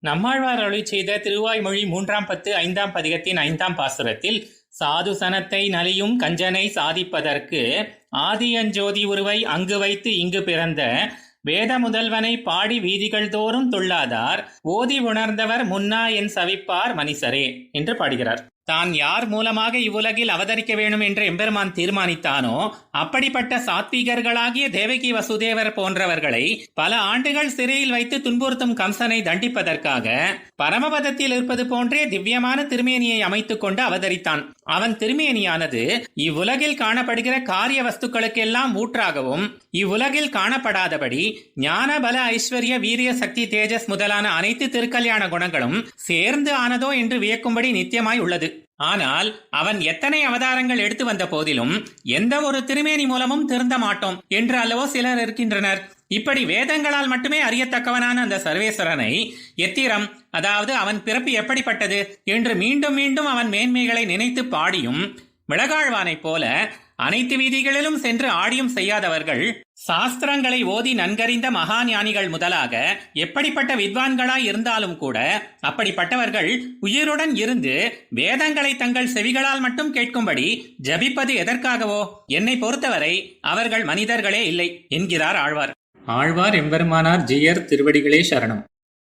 நம்மாழ்வார் அருளிச் செய்த திருவாய்மொழி 3ஆம் பத்து 5ஆம் பதிகத்தின் 5ஆம் பாசுரத்தில் சாது சனத்தை நலியும் கஞ்சனை சாதிப்பதற்கு ஆதியஞ்சோதி உருவை அங்கு வைத்து இங்கு பிறந்த வேத முதல்வனை பாடி வீதிகள் தோறும் துள்ளாதார் ஓதி உணர்ந்தவர் முன்னா என் சவிப்பார் மனிசரே என்று பாடுகிறார். தான் யார் மூலமாக இவ்வுலகில் அவதரிக்க வேண்டும் என்று எம்பெருமான் தீர்மானித்தானோ அப்படிப்பட்ட சாத்வீகர்களாகிய தேவகி வசுதேவர் போன்றவர்களை பல ஆண்டுகள் சிறையில் வைத்து துன்புறுத்தும் கம்சனை தண்டிப்பதற்காக பரமபதத்தில் இருப்பது போன்றே திவ்யமான திருமேனியை அமைத்துக் கொண்டு அவதரித்தான். அவன் திருமேனியானது இவ்வுலகில் காணப்படுகிற காரிய வஸ்துக்களுக்கெல்லாம் ஊற்றாகவும் இவ்வுலகில் காணப்படாதபடி ஞான பல ஐஸ்வர்ய வீரிய சக்தி தேஜஸ் முதலான அனைத்து திருக்கல்யாண குணங்களும் சேர்ந்து ஆனதோ என்று வியக்கும்படி நித்தியமாய் உள்ளது. ஆனால் அவன் எத்தனை அவதாரங்கள் எடுத்து வந்த போதிலும் எந்த ஒரு திருமேனி மூலமும் திருந்த மாட்டோம் என்று அல்லவோ சிலர் இருக்கின்றனர். இப்படி வேதங்களால் மட்டுமே அறியத்தக்கவனான அந்த சர்வேஸ்வரனை எத்திரம், அதாவது அவன் பிறப்பு எப்படிப்பட்டது என்று மீண்டும் மீண்டும் அவன் மேன்மைகளை நினைத்து பாடியும் மிளகாழ்வானைப் போல அனைத்து வீதிகளிலும் சென்று ஆடியும் செய்யாதவர்கள் சாஸ்திரங்களை ஓதி நன்கறிந்த மகா ஞானிகள் முதலாக எப்படிப்பட்ட வித்வான்களாய் இருந்தாலும் கூட அப்படிப்பட்டவர்கள் உயிருடன் இருந்து வேதங்களை தங்கள் செவிகளால் மட்டும் கேட்கும்படி ஜபிப்பது எதற்காகவோ? என்னை பொறுத்தவரை அவர்கள் மனிதர்களே இல்லை என்கிறார் ஆழ்வார். ஆழ்வார் எம்பெருமானார் ஜீயர் திருவடிகளே சரணம்.